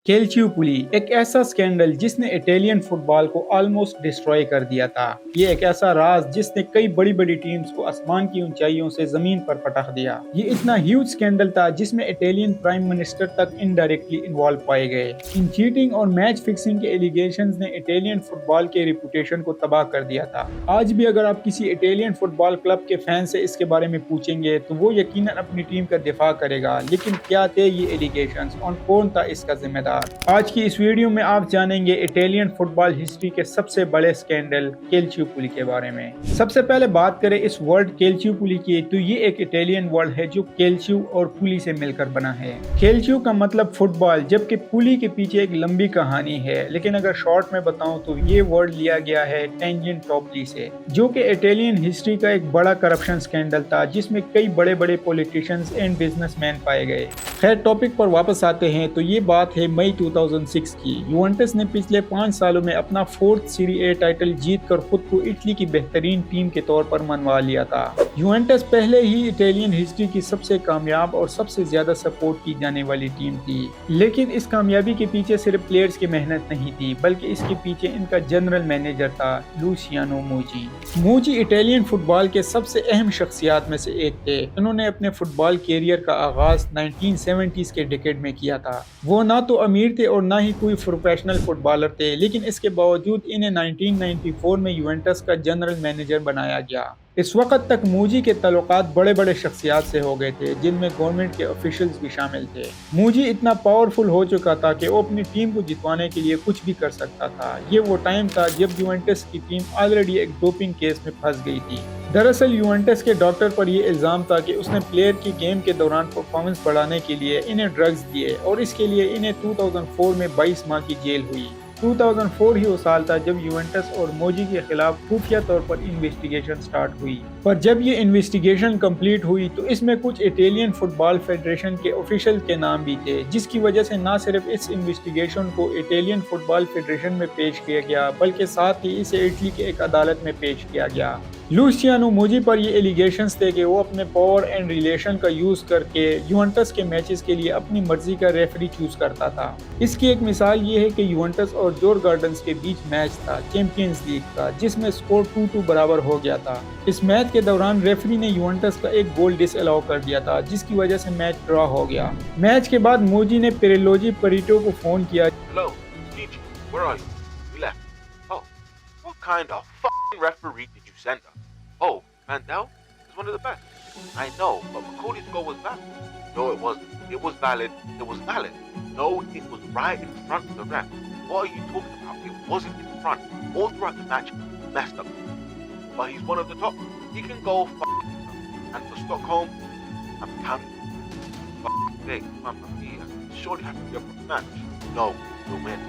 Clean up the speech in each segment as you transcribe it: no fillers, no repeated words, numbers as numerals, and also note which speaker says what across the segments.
Speaker 1: कैल्चियोपुली एक ऐसा स्कैंडल जिसने इटालियन फुटबॉल को ऑलमोस्ट डिस्ट्रॉय कर दिया था। ये एक ऐसा राज जिसने कई बड़ी बड़ी टीम्स को आसमान की ऊंचाइयों से जमीन पर पटक दिया। ये इतना ह्यूज स्कैंडल था जिसमें इटालियन प्राइम मिनिस्टर तक इनडायरेक्टली इन्वॉल्व पाए गए। इन चीटिंग और मैच फिक्सिंग के एलिगेशंस ने इटालियन फुटबॉल के रिपुटेशन को तबाह कर दिया था। आज भी अगर आप किसी इटालियन फुटबॉल क्लब के फैन से इसके बारे में पूछेंगे तो वो यकीनन अपनी टीम का दिफा करेगा। लेकिन क्या थे ये एलिगेशंस और कौन था इसका जिम्मेदार? आज की इस वीडियो में आप जानेंगे इटालियन फुटबॉल हिस्ट्री के सबसे बड़े स्कैंडल कैल्चियोपुली के बारे में। सबसे पहले बात करें इस वर्ड कैल्चियोपुली की, तो ये एक इटालियन वर्ड है जो कैल्चियो और पुली से मिलकर बना है। कैल्चियो का मतलब फुटबॉल, जबकि पुली के पीछे एक लंबी कहानी है। लेकिन अगर शॉर्ट में बताऊं तो ये वर्ड लिया गया है टेंजेंटोपली से, जो कि इटालियन हिस्ट्री का एक बड़ा करप्शन स्कैंडल था जिसमें कई बड़े बड़े पॉलिटिशियंस एंड बिजनेसमैन पाए गए। खैर, टॉपिक पर वापस आते हैं तो ये बात है मई 2006 की। यूवेंटस ने पिछले 5 सालों में अपना 4th सीरी ए टाइटल जीतकर खुद को इटली की बेहतरीन टीम के तौर पर मनवा लिया था। यूवेंटस पहले ही इटालियन हिस्ट्री की सबसे कामयाब और सबसे ज्यादा सपोर्ट की जाने वाली टीम थी। लेकिन इस कामयाबी के पीछे सिर्फ प्लेयर्स की मेहनत नहीं थी, बल्कि इसके पीछे इनका जनरल मैनेजर था लुसियानो मोजी। मोजी इटालियन फुटबॉल के सबसे अहम शख्सियात में से एक थे। उन्होंने अपने फुटबॉल कैरियर का आगाज 1970s के डिकेड में किया था। वो ना तो अमीर थे और ना ही कोई प्रोफेशनल फुटबॉलर थे, लेकिन इसके बावजूद इन्हें 1994 में यूवेंटस का जनरल मैनेजर बनाया गया। इस वक्त तक मोजी के ताल्लुकात बड़े बड़े शख्सियात से हो गए थे, जिनमें गवर्नमेंट के ऑफिशियल्स भी शामिल थे। मोजी इतना पावरफुल हो चुका था कि वो अपनी टीम को जितवाने के लिए कुछ भी कर सकता था। ये वो टाइम था जब यूवेंटस की टीम ऑलरेडी एक डोपिंग केस में फंस गई थी। दरअसल यूवेंटस के डॉक्टर पर यह इल्जाम था कि उसने प्लेयर की गेम के दौरान परफॉर्मेंस बढ़ाने के लिए इन्हें ड्रग्स दिए और इसके लिए इन्हें 2004 में 22 माह की जेल हुई। 2004 ही वो साल था जब यूवेंटस और मोजी के खिलाफ खुफिया तौर पर इन्वेस्टिगेशन स्टार्ट हुई। पर जब ये इन्वेस्टिगेशन कंप्लीट हुई तो इसमें कुछ इटालियन फुटबॉल फेडरेशन के ऑफिशियल के नाम भी थे, जिसकी वजह से न सिर्फ इस इन्वेस्टिगेशन को इटालियन फुटबॉल फेडरेशन में पेश किया गया, बल्कि साथ ही इसे इटली की एक अदालत में पेश किया गया। लुसियानो मोजी पर ये एलिगेशंस थे कि वो अपने पावर एंड रिलेशन का यूज करके यूवेंटस के मैचेस के लिए अपनी मर्जी का रेफरी चूज करता था। इसकी एक मिसाल ये है कि यूवेंटस और जोरगार्डन्स के बीच मैच था, चैंपियंस लीग का, जिसमें स्कोर 2-2 बराबर हो गया था। इस मैच के दौरान रेफरी ने यूवेंटस का एक गोल डिसअलाउ कर दिया था, जिसकी वजह से मैच ड्रॉ हो गया। मैच के बाद मोजी ने पिरेलोजी परीटो को फोन किया।
Speaker 2: Hello, Gigi, where are you? We left. Oh, what kind of f***ing referee did you send us? Oh, Mandel is one of the best. I know, but Makodi's goal was valid. No, it wasn't. It was valid. It was valid. No, it was right in front of the ref. What are you talking about? It wasn't in front. All throughout the match, he messed up. But he's one of the top. He can go f***ing. And for Stockholm, I'm counting. F***ing big. He surely has to be up for the match. No, we'll win.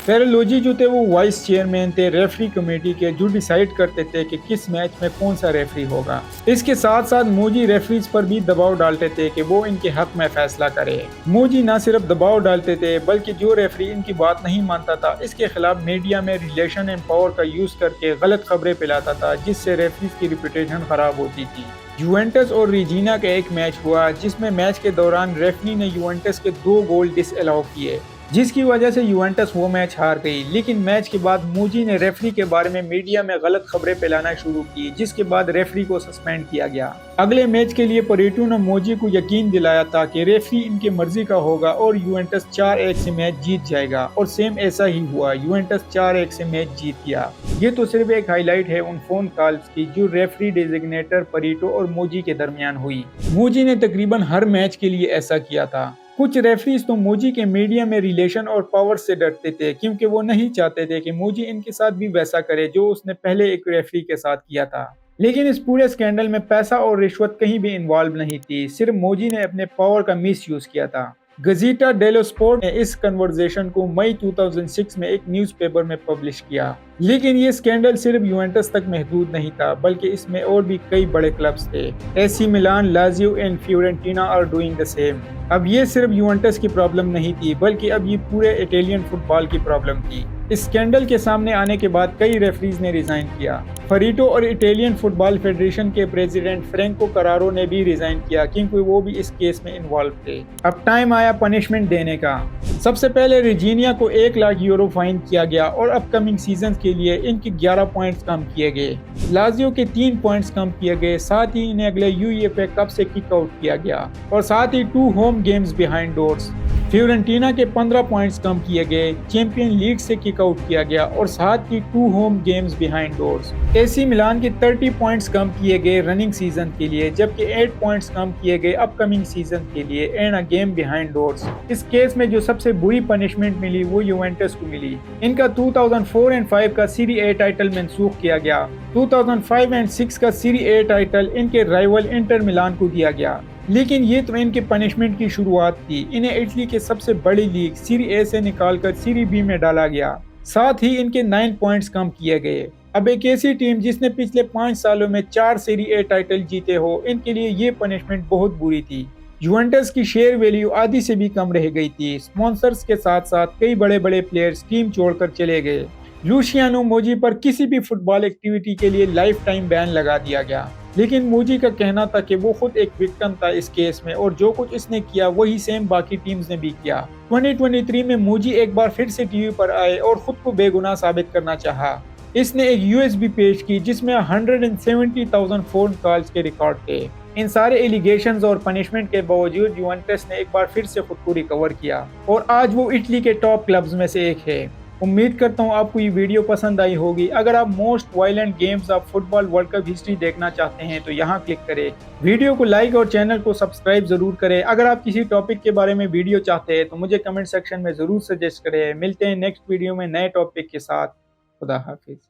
Speaker 1: पेरेलोजी जो थे वो vice chairman थे referee committee के, जो decide करते थे कि किस मैच में कौन सा रेफरी होगा। इसके साथ साथ मोजी रेफरीज पर भी दबाव डालते थे कि वो इनके हक में फैसला करे। मोजी न सिर्फ दबाव डालते थे, बल्कि जो रेफरी इनकी बात नहीं मानता था इसके खिलाफ मीडिया में रिलेशन एंड पावर का यूज करके गलत खबरें फैलाता था, जिससे रेफरीज की रिपुटेशन खराब होती थी। यूवेंटस और रेजिना का एक मैच हुआ जिसमें मैच के दौरान रेफरी ने यूवेंटस के 2 गोल डिसअलाउ किए, जिसकी वजह से यूवेंटस वो मैच हार गई। लेकिन मैच के बाद मोजी ने रेफरी के बारे में मीडिया में गलत खबरें फैलाना शुरू की, जिसके बाद रेफरी को सस्पेंड किया गया। अगले मैच के लिए परीटो ने मोजी को यकीन दिलाया था कि रेफरी इनकी मर्जी का होगा और यूवेंटस 4-1 से मैच जीत जाएगा, और सेम ऐसा ही हुआ। यूवेंटस 4-1 से मैच जीत गया। ये तो सिर्फ एक हाईलाइट है उन फोन कॉल्स की जो रेफरी डेजिग्नेटर परीटो और मोजी के दरमियान हुई। मोजी ने तकरीबन हर मैच के लिए ऐसा किया था। कुछ रेफरीज तो मोजी के मीडिया में रिलेशन और पावर से डरते थे, क्योंकि वो नहीं चाहते थे कि मोजी इनके साथ भी वैसा करे जो उसने पहले एक रेफरी के साथ किया था। लेकिन इस पूरे स्कैंडल में पैसा और रिश्वत कहीं भी इन्वॉल्व नहीं थी, सिर्फ मोजी ने अपने पावर का मिस यूज किया था। गजीटा डेलो स्पोर्ट ने इस कन्वर्सेशन को मई 2006 में एक न्यूज़पेपर में पब्लिश किया। लेकिन ये स्कैंडल सिर्फ यूवेंटस तक महदूद नहीं था, बल्कि इसमें और भी कई बड़े क्लब्स थे। AC Milan, Lazio and Fiorentina are doing the same. अब ये सिर्फ यूवेंटस की प्रॉब्लम नहीं थी, बल्कि अब ये पूरे इटालियन फुटबॉल की प्रॉब्लम थी। इस स्कैंडल के सामने आने के बाद कई रेफरीज ने रिजाइन किया। फरीटो और इटालियन फुटबॉल फेडरेशन के प्रेसिडेंट फ्रैंको करारो ने भी रिजाइन किया, क्योंकि वो भी इस केस में इन्वॉल्व थे। अब टाइम आया पनिशमेंट देने का। سب سے پہلے ریجینیا کو 1 لاکھ یورو فائن کیا گیا اور اپ کمنگ سیزن کے لیے ان کے 11 پوائنٹس کم کیے گئے۔ لازیو کے 3 پوائنٹس کم کیے گئے، ساتھ ہی انہیں اگلے UEFA کپ سے کک آؤٹ کیا گیا اور ساتھ ہی 2 ہوم گیمز بیہائنڈ ڈورز۔ فیورنٹینا کے 15 پوائنٹس کم کیے گئے، چیمپئن لیگ سے کک آؤٹ کیا گیا اور ساتھ ہی 2 home games behind doors. AC ملان کے 30 پوائنٹس کم کیے گئے رننگ سیزن کے لیے، جبکہ 8 پوائنٹس کم کیے گئے اپ کمنگ سیزن کے لیے and a game behind doors. اس کیس میں جو سب سے بری پنشمنٹ ملی وہ یوونٹس کو ملی۔ ان کا 2004 اور 5 کا سیری اے ٹائٹل منسوخ کیا گیا۔ 2005 اور 6 کا سیری اے ٹائٹل ان کے رائیول انٹر ملان کو دیا گیا۔ لیکن یہ تو ان کے پنشمنٹ کی شروعات تھی، انہیں اٹلی کے سب سے بڑی لیگ سیری اے سے نکال کر سیری بی میں ڈالا گیا، ساتھ ہی ان کے 9 پوائنٹس کم کیے گئے۔ اب ایک ایسی ٹیم جس نے پچھلے 5 سالوں میں 4 سیری اے ٹائٹل جیتے ہو، ان کے لیے یہ پنشمنٹ بہت بری تھی۔ یوونٹس کی شیئر ویلیو آدھی سے بھی کم رہ گئی تھی، اسپانسرز کے ساتھ ساتھ کئی بڑے بڑے پلیئرز ٹیم چھوڑ کر چلے گئے۔ لوشیانو موجی پر کسی بھی فٹ بال ایکٹیویٹی کے لیے لائف ٹائم بین لگا دیا گیا، لیکن موجی کا کہنا تھا کہ وہ خود ایک وکٹم تھا اس کیس میں اور جو کچھ اس نے کیا وہی سیم باقی ٹیمز نے بھی کیا۔ 2023 میں موجی ایک بار پھر سے ٹی وی پر آئے اور خود کو بے گناہ ثابت کرنا چاہا۔ اس نے ایک USB پیش کی جس میں 170,000 فون کالز کے ریکارڈ تھے۔ ان سارے ایلیگیشنز اور پنشمنٹ کے باوجود یوونٹس نے ایک بار پھر سے خود کو ریکور کیا اور آج وہ اٹلی کے ٹاپ کلبز میں سے ایک ہے۔ امید کرتا ہوں آپ کو یہ ویڈیو پسند آئی ہوگی۔ اگر آپ most violent games of football world cup history دیکھنا چاہتے ہیں تو یہاں کلک کریں۔ ویڈیو کو لائک اور چینل کو سبسکرائب ضرور کریں۔ اگر آپ کسی ٹاپک کے بارے میں ویڈیو چاہتے ہیں تو مجھے کمنٹ سیکشن میں ضرور سجیسٹ کریں۔ ملتے ہیں نیکسٹ ویڈیو میں نئے ٹاپک کے ساتھ۔ خدا حافظ۔